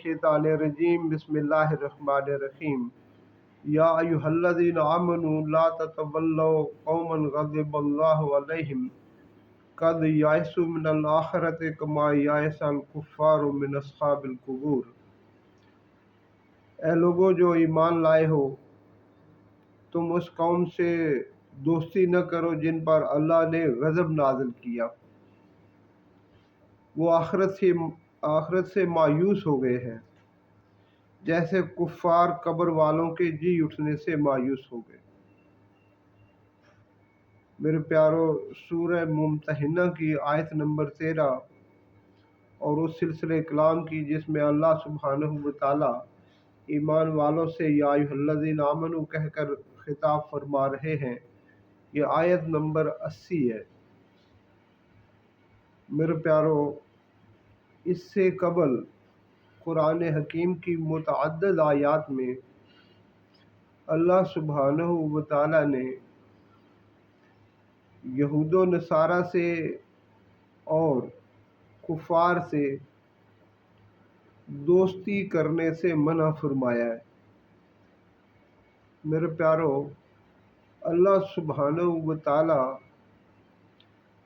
मिनश्शैतानिर्रजीम बिस्मिल्लाहिर्रहमानिर्रहीम या अय्युहल्लज़ीन आमनू ला ततवल्लौ कौमन ग़ज़िबल्लाहु अलैहिम क़द याइसू मिनल आखिरति कमा याइसल कुफ़्फ़ारु मिन अस्हाबिल क़ुबूर। ए लोगो जो ईमान लाए हो, तुम उस कौम से दोस्ती न करो जिन पर अल्लाह ने गज़ब नाज़िल किया। वो आखिरत से मायूस हो गए हैं, जैसे कुफ़ार कब्र वालों के जी उठने से मायूस हो गए। मेरे प्यारो, सूरह मुमतहिना की आयत नंबर 13 और उस सिलसिले कलाम की जिसमें अल्लाह सुब्हानहू व तआला ईमान वालों से या अय्युहल्लज़ीना आमनू कहकर खिताब फरमा रहे हैं, ये आयत नंबर 80 है। मेरे प्यारो, इससे कबल कुरान हकीम की मुतअद्दिद आयात में अल्लाह सुब्हानहू व तआला ने यहूद व नसारा से और कुफ़ार से दोस्ती करने से मना फरमाया है। मेरे प्यारो, अल्लाह सुब्हानहू व तआला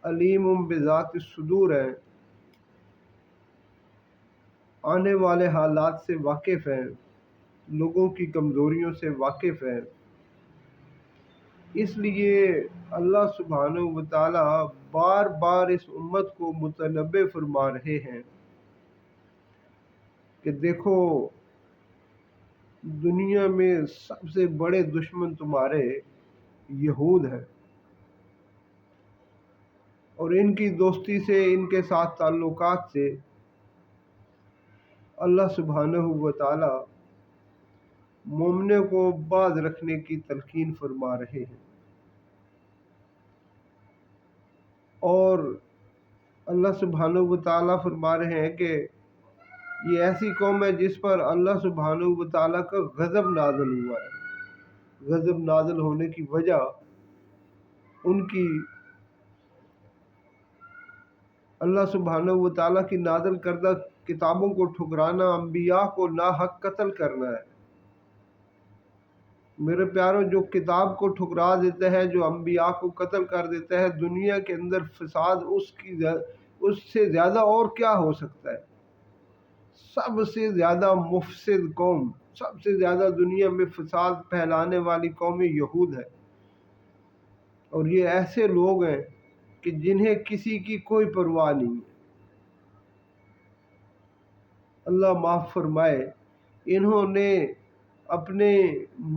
अलीमुम बिज़ाति सुदूर है, आने वाले हालात से वाकिफ़ है, लोगों की कमज़ोरियों से वाकिफ़ है। इसलिए अल्लाह सुब्हानहू व तआला बार बार इस उम्मत को मुतनब्बे फरमा रहे हैं कि देखो, दुनिया में सबसे बड़े दुश्मन तुम्हारे यहूद हैं और इनकी दोस्ती से, इनके साथ ताल्लुकात से अल्लाह सुब्हानहू व तआला मोमिनों को बाज रखने की तलकीन फरमा रहे हैं। और अल्लाह सुब्हानहू व तआला फरमा रहे हैं कि ये ऐसी कौम है जिस पर अल्लाह सुब्हानहू व तआला का गज़ब नाज़िल हुआ है। गज़ब नाज़िल होने की वजह उनकी अल्लाह सुब्हानहू व तआला की नाज़िल करदा किताबों को ठुकराना, अंबिया को नाहक कत्ल करना है। मेरे प्यारो, जो किताब को ठुकरा देता है, जो अंबिया को कत्ल कर देता है, दुनिया के अंदर फसाद उससे ज़्यादा और क्या हो सकता है। सबसे ज़्यादा मुफसिद कौम, सबसे ज़्यादा दुनिया में फसाद फैलाने वाली कौम यहूद है। और ये ऐसे लोग हैं कि जिन्हें किसी की कोई परवाह नहीं है। अल्लाह माफ़ फरमाए, इन्होंने अपने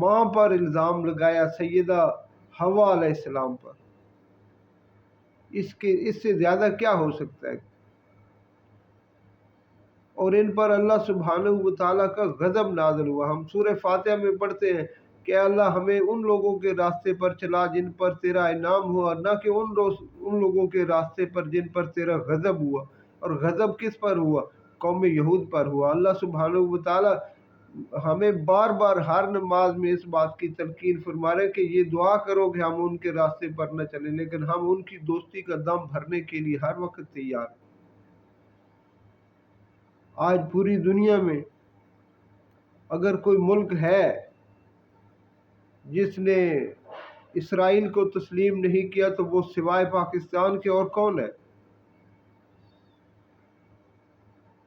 माँ पर इल्ज़ाम लगाया, सैयदा हवा अलैहिस्सलाम पर। इससे ज़्यादा क्या हो सकता है। और इन पर अल्लाह सुब्हानहू व तआला का गज़ब नाज़िल हुआ। हम सूरह फातिहा में पढ़ते हैं कि अल्लाह हमें उन लोगों के रास्ते पर चला जिन पर तेरा इनाम हुआ, न कि उन लोगों के रास्ते पर जिन पर तेरा गज़ब हुआ। और गज़ब किस पर हुआ? कौम यहूद पर हुआ। अल्लाह सुब्हानहू व तआला हमें बार बार हर नमाज में इस बात की तलकीन फरमा रहे कि ये दुआ करो कि हम उनके रास्ते पर न चलें, लेकिन हम उनकी दोस्ती का दम भरने के लिए हर वक्त तैयार। आज पूरी दुनिया में अगर कोई मुल्क है जिसने इसराइल को तस्लीम नहीं किया तो वो सिवाय पाकिस्तान के और कौन है।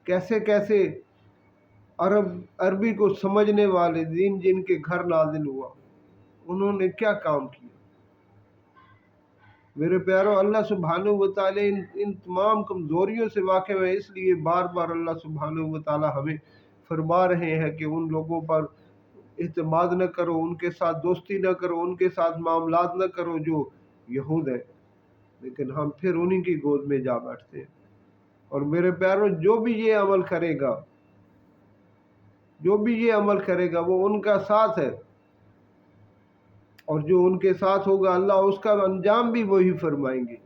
कैसे कैसे अरबी को समझने वाले दीन जिनके घर नाजिल हुआ, उन्होंने क्या काम किया। मेरे प्यारो, अल्लाह सुब्हानहू व तआला इन तमाम कमज़ोरियों से वाकिफ़ है। इसलिए बार बार अल्लाह सुब्हानहू व तआला हमें फरमा रहे हैं कि उन लोगों पर इत्माद न करो, उनके साथ दोस्ती न करो, उनके साथ मामलात न करो जो यहूद है। लेकिन हम फिर उन्हीं की गोद में जा बैठते हैं। और मेरे प्यारों, जो भी ये अमल करेगा वो उनका साथ है, और जो उनके साथ होगा अल्लाह उसका अंजाम भी वही फरमाएंगे।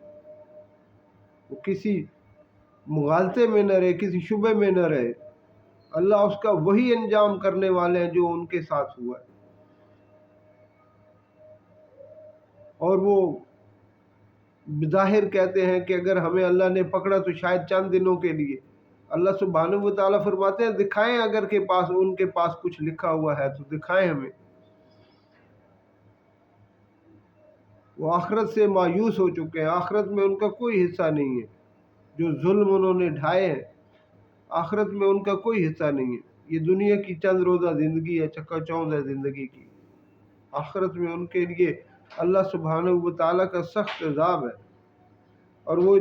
वो किसी मुगालते में न रहे, किसी शुबे में न रहे। अल्लाह उसका वही अंजाम करने वाले हैं जो उनके साथ हुआ है। और वो ज़ाहिर कहते हैं कि अगर हमें अल्लाह ने पकड़ा तो शायद चंद दिनों के लिए, अल्लाह सुब्हानहू व तआला फरमाते हैं दिखाएं अगर के पास उनके पास कुछ लिखा हुआ है तो दिखाएं हमें। वो आखिरत से मायूस हो चुके हैं, आखिरत में उनका कोई हिस्सा नहीं है। जो जुल्म उन्होंने ढाए हैं आखिरत में उनका कोई हिस्सा नहीं है। ये दुनिया की चंद रोज़ा ज़िंदगी है, चकाचौंध है ज़िंदगी की। आखिरत में उनके लिए अल्लाह सुब्हानहू व तआला का सख्त अज़ाब है और वो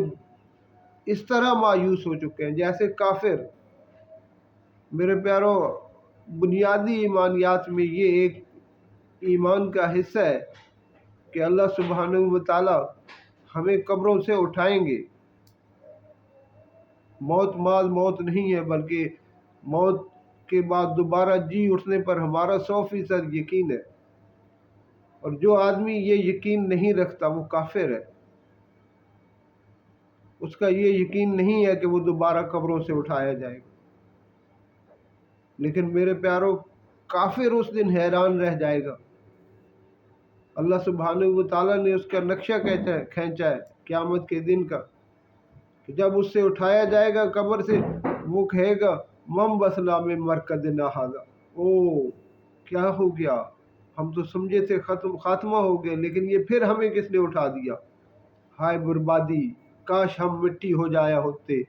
इस तरह मायूस हो चुके हैं जैसे काफिर। मेरे प्यारों, बुनियादी ईमानियात में ये एक ईमान का हिस्सा है कि अल्लाह सुब्हानहू व तआला हमें कब्रों से उठाएंगे। मौत माल मौत नहीं है, बल्कि मौत के बाद दोबारा जी उठने पर हमारा 100% यकीन है। और जो आदमी ये यकीन नहीं रखता वो काफिर है। उसका ये यकीन नहीं है कि वो दोबारा कब्रों से उठाया जाएगा। लेकिन मेरे प्यारों, काफिर उस दिन हैरान रह जाएगा। अल्लाह सुब्हानहू व तआला ने उसका नक्शा खींचा है क़यामत के दिन का कि जब उससे उठाया जाएगा कब्र से, वो कहेगा मम बसला में मरकदना हाज़ा। ओ क्या हो गया, हम तो समझे थे खात्मा हो गए, लेकिन ये फिर हमें किसने उठा दिया। हाय बर्बादी, काश हम मिट्टी हो जाया होते।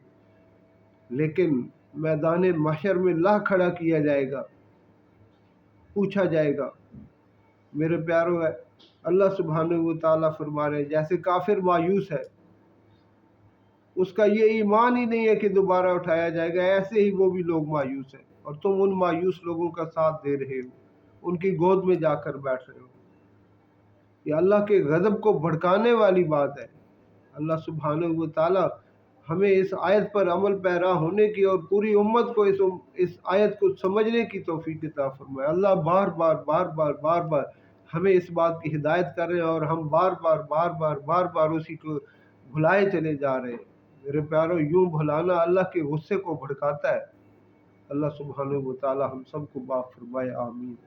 लेकिन मैदान महशर में ला खड़ा किया जाएगा, पूछा जाएगा। मेरे प्यारों है, अल्लाह सुब्हानहू व तआला फरमा रहे हैं जैसे काफिर मायूस है, उसका ये ईमान ही नहीं है कि दोबारा उठाया जाएगा, ऐसे ही वो भी लोग मायूस हैं। और तुम उन मायूस लोगों का साथ दे रहे हो, उनकी गोद में जाकर बैठ रहे हो। ये अल्लाह के गज़ब को भड़काने वाली बात है। अल्लाह सुब्हानहू व तआला हमें इस आयत पर अमल पैरा होने की और पूरी उम्मत को इस आयत को समझने की तौफीक अता फरमाए। अल्लाह बार बार हमें इस बात की हिदायत कर रहे हैं और हम बार बार उसी को भुलाए चले जा रहे हैं। मेरे प्यारों, यूं भुलाना अल्लाह के गुस्से को भड़काता है। अल्लाह सुब्हानहू व तआला हम सबको माफ़ फरमाए, आमीन।